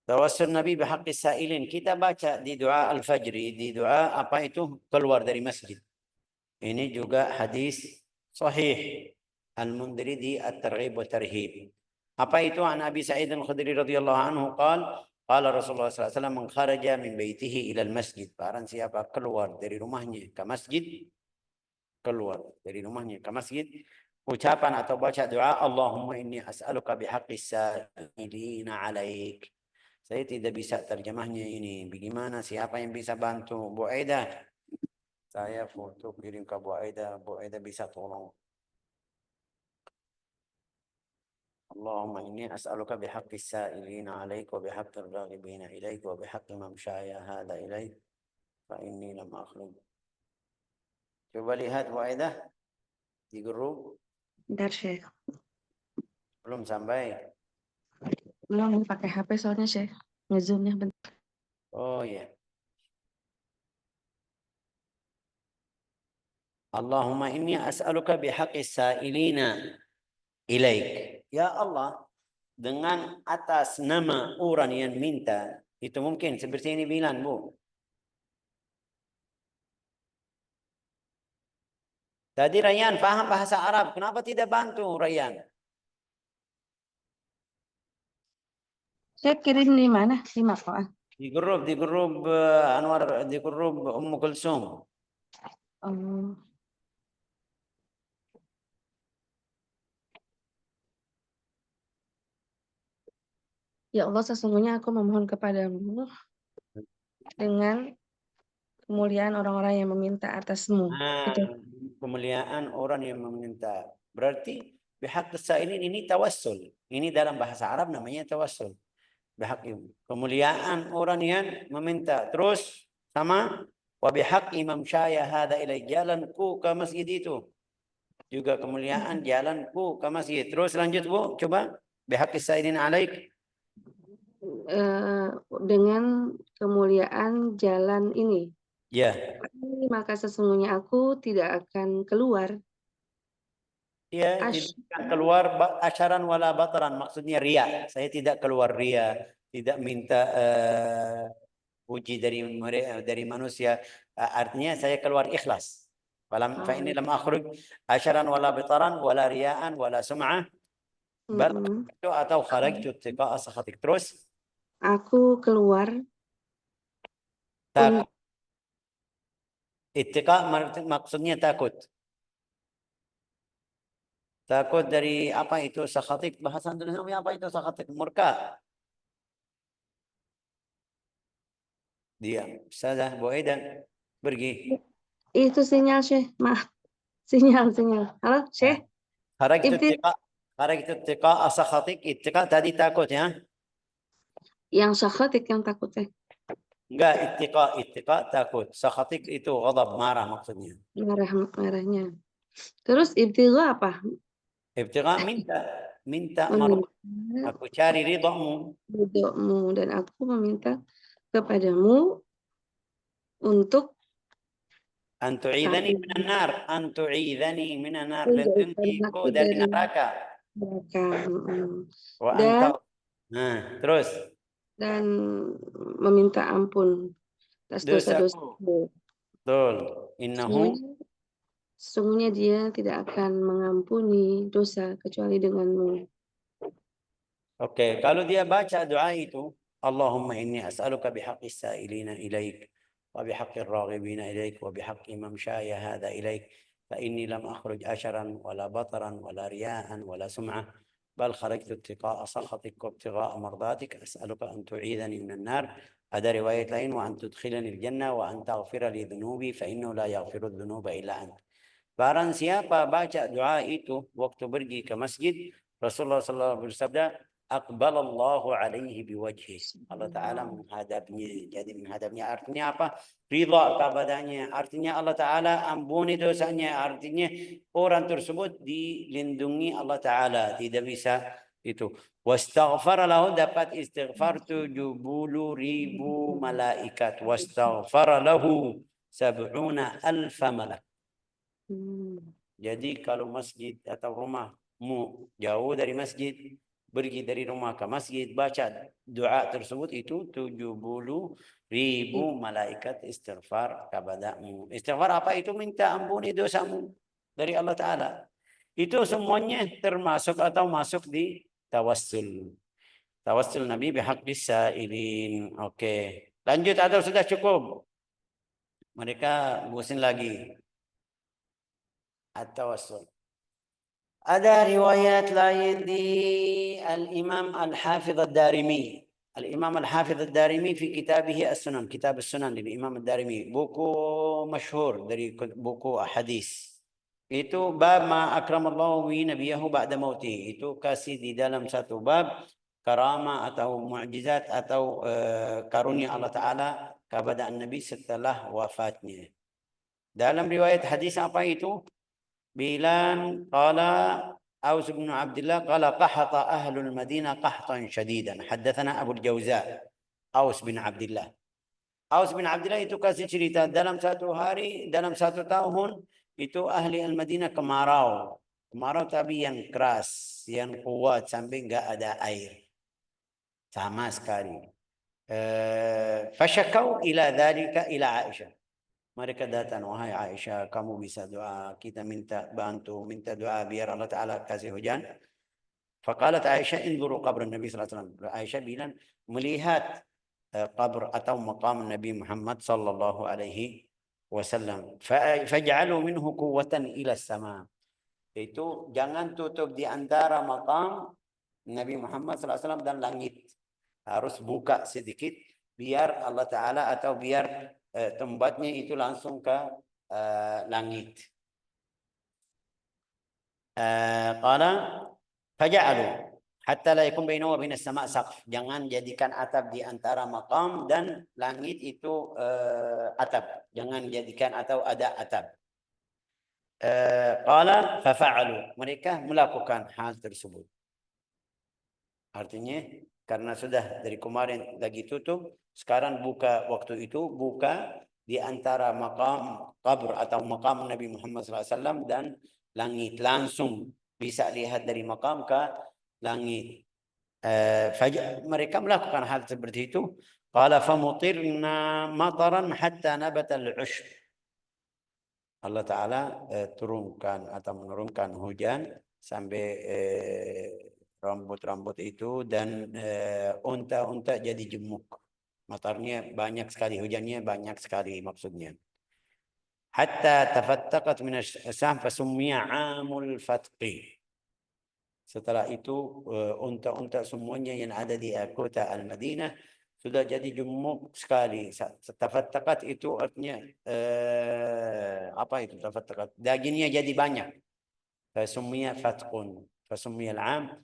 Tawassul Nabi bihaqqi sa'ilin. Kita baca di doa Al-Fajri, di doa apa itu keluar dari masjid. Ini juga hadis sahih Al-Mundhiri di At-Targhib wa Tarhib. Apa itu? An Abi Sa'id Al-Khudri radhiyallahu anhu qala Rasulullah sallallahu alaihi wasallam man kharaja min baitihi ila al-masjid. Barang siapa keluar dari rumahnya ke masjid, keluar dari rumahnya ke masjid, ucapan atau baca doa, Allahumma inni as'aluka bihaqqis sa'ilina 'alaik. Saya tidak bisa terjemahnya ini. Bagaimana? Siapa yang bisa bantu? Bu Aida. Saya foto kirim ke Bu Aida. Bu Aida bisa tolong. Allahumma inni as'aluka bihaqqis sa'ilina 'alaik wa bihaqqir raghibina ilaik wa bihaqqi mamshaya hadha ilaik fa inni lam akhluq. Coba lihat Bu Aida di grup. Bentar, Syekh. Belum sampai. Belum pakai HP soalnya, Syekh. Nge-zoom-nya bentar. Oh ya. Allahumma inni as'aluka bihaqqis sa'ilina ilaik. Ya Allah, dengan atas nama orang yang minta, itu mungkin seperti ini bilang, Bu. Tadi Rayyan paham bahasa Arab, kenapa tidak bantu Rayyan? Saya kirim di mana? Di Makoa. Di grup Anwar, di grup Ummu Kulsum. Oh. Ya Allah, sesungguhnya aku memohon kepadamu dengan kemuliaan orang-orang yang meminta atasmu. Itu. Kemuliaan orang yang meminta. Berarti bihaqqis sa'ilin ini tawassul. Ini dalam bahasa Arab namanya tawassul. Bihaqqi, kemuliaan orang yang meminta. Terus sama wa bihaqqi mamshaya hadza ilai, jalanku ke masjid itu. Juga kemuliaan jalanku ke masjid. Terus lanjut Bu, coba. Bihaqqis sa'ilin 'alaik. Dengan kemuliaan jalan ini. Ya. Maka sesungguhnya aku tidak akan keluar. Ya, tidak akan keluar asyaran wala bataran, maksudnya ria. Saya tidak keluar ria, tidak minta puji dari manusia. Artinya saya keluar ikhlas. Fa ini lam akhruj asyaran wala bataran wala riaan wala sum'ah. Bal atau kharajtu tiqa'a sakhatik. Terus aku keluar takut. Ittiqa maksudnya takut. Takut dari apa itu sakhatik? Bahasa Indonesia apa itu sakhatik? Murka. Diam. Salah Bu Aida pergi. Itu sinyal, Syekh. Maaf. Sinyal. Halo, Syekh. Kharajtu tiqa sakhatik. Ittiqa tadi takut ya. Yang sakhatik yang takutnya. Enggak, ittiqa takut. Sakhatik itu ghadab, marah maksudnya. Marahnya. Terus ibtigha apa? Ibtigha minta aku cari ridhamu. Ridhamu, dan aku meminta kepadamu untuk Antu'idhani minan nar, lindungiku dari neraka. Terus dan meminta ampun atas dosa-dosaku. Betul. Innahu, sesungguhnya dia tidak akan mengampuni dosa kecuali denganmu. Oke, kalau dia baca doa itu, Allahumma inni as'aluka bihaqqis sa'ilina ilaik wa bihaqqir raghibina ilaik wa bihaqqi mamshaya hadha ilaik fa inni lam akhruj asharan wala bataran wala riya'an wala sum'ah bal kharajtu ittiqa'a sakhatik wa ibtigha'a mardatik as'aluka an tu'idhani minan nar. Ada riwayat lain, wa an tudkhilani al-jannah wa an taghfira li dhunubi fa innahu la yaghfiru dhunuba illa ant. Barang siapa baca doa itu waktu pergi ke masjid, Rasulullah SAW bersabda, Aqbalallahu alaihi biwajhih. Allah Ta'ala menghadapnya. Jadi menghadapnya artinya apa? Ridha kepadanya. Artinya Allah Ta'ala ampuni dosanya. Artinya orang tersebut dilindungi Allah Ta'ala. Tidak bisa itu. Wastaghfara lahu, dapat istighfar 70.000 malaikat. Wastaghfara lahu 70.000 malak. Jadi kalau masjid atau rumahmu jauh dari masjid, pergi dari rumah ke masjid, baca doa tersebut, itu 70.000 malaikat istighfar kepadamu. Istighfar apa itu? Minta ampuni dosamu dari Allah Ta'ala. Itu semuanya termasuk atau masuk di tawassul. Tawassul Nabi bihaqqis sa'ilin. Oke. Lanjut atau sudah cukup? Mereka bosan lagi. At-tawassul. Ada riwayat lain di Al-Imam Al-Hafidh Ad-Darimi. Al-Imam Al-Hafidh Ad-Darimi fi kitabih As-Sunan. Kitab As-Sunan dari Imam Ad-Darimi. Buku masyhur dari buku hadis. Itu bab ma akramallahu bi nabiyahu ba'da mautih. Itu kasih di dalam satu bab karama atau mukjizat atau karunia Allah Ta'ala kepada Nabi setelah wafatnya. Dalam riwayat hadis apa itu? Bilan qala Aus bin Abdullah qala qahata ahlul Madinah qahtan syadidan. Haddatsana Abu Al-Jauza Aus bin Abdullah. Aus bin Abdullah itu kasih cerita dalam satu hari, dalam satu tahun itu ahli Al-Madinah kemarau. Kemarau tapi yang keras, yang kuat sampai enggak ada air. Sama sekali. Fasyakau ila dzalika ila Aisyah. Mereka datang, wahai Aisyah, kamu bisa doa, kita minta bantu, minta doa biar Allah Ta'ala kasih hujan. Faqalat Aisyah, inzuru qabr Nabi SAW. Aisyah bilang, melihat qabr atau maqam Nabi Muhammad sallallahu alaihi wasallam. Faj'alu minhu quwwatan ila sama. Itu jangan tutup di antara maqam Nabi Muhammad SAW dan langit. Harus buka sedikit biar Allah Ta'ala atau biar tembatnya itu langsung ke langit. Qala faja'alu hatta la yakun bainahu wa bainas sama' saqf. Jangan jadikan atap di antara maqam dan langit itu atap. Jangan jadikan atau ada atap. Qala fafa'alu. Mereka melakukan hal tersebut. Artinya karena sudah dari kemarin lagi tutup, sekarang buka, waktu itu buka di antara maqam qabr atau maqam Nabi Muhammad SAW dan langit. Langsung bisa lihat dari maqam ke langit. Mereka melakukan hal seperti itu. Qala famutirna mataran hatta nabata al-ushb. Allah Ta'ala turunkan atau menurunkan hujan sampai rambut-rambut itu dan unta-unta jadi gemuk. Matarnya banyak sekali, hujannya banyak sekali maksudnya. Hatta tafattaqat min as-sam fasummiya 'amul fatqi. Setelah itu unta-unta semuanya yang ada di kota Al-Madinah sudah jadi gemuk sekali. Tafattaqat itu artinya apa itu tafattaqat? Dagingnya jadi banyak. Fasummiya fatqun. Fasummiya al-'am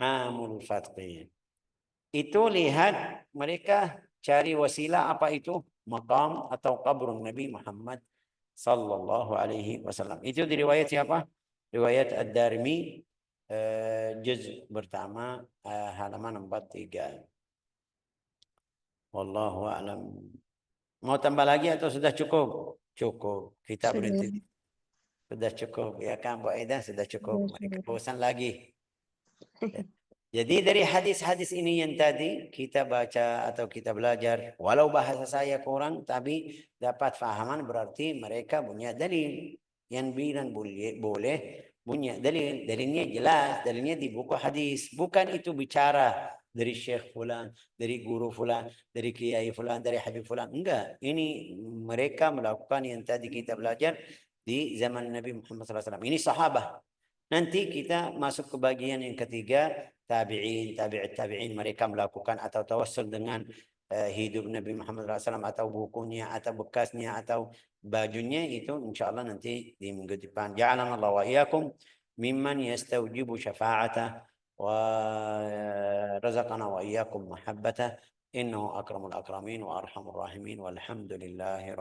amul fatqin. Itu lihat mereka cari wasilah apa itu? Maqam atau qabr Nabi Muhammad sallallahu alaihi wasallam. Itu di riwayat siapa? Riwayat Ad-Darimi juz pertama halaman 43. Wallahu a'lam. Mau tambah lagi atau sudah cukup? Cukup. Kita berhenti. Sudah cukup ya kan Bu Aida, sudah cukup. Mereka bosan lagi. Jadi dari hadis-hadis ini yang tadi kita baca atau kita belajar, walau bahasa saya kurang, tapi dapat fahaman berarti mereka punya dalil. Yang bilang boleh punya dalil. Dalilnya jelas, dalilnya di buku hadis. Bukan itu bicara dari Syekh Fulan, dari Guru Fulan, dari Kiai Fulan, dari Habib Fulan. Enggak, ini mereka melakukan yang tadi kita belajar di zaman Nabi Muhammad SAW. Ini sahabat. Nanti kita masuk ke bagian yang ketiga, tabi'in, tabi'in mereka melakukan atau tawassul dengan hidup Nabi Muhammad SAW atau bukunya atau bekasnya atau bajunya, itu insyaallah nanti di minggu depan. Ja'alana Allah wa iyyakum mimman yastawjibu syafa'atah wa razaqana wa iyyakum mahabbatah innahu akramul akramin wa arhamur rahimin walhamdulillahi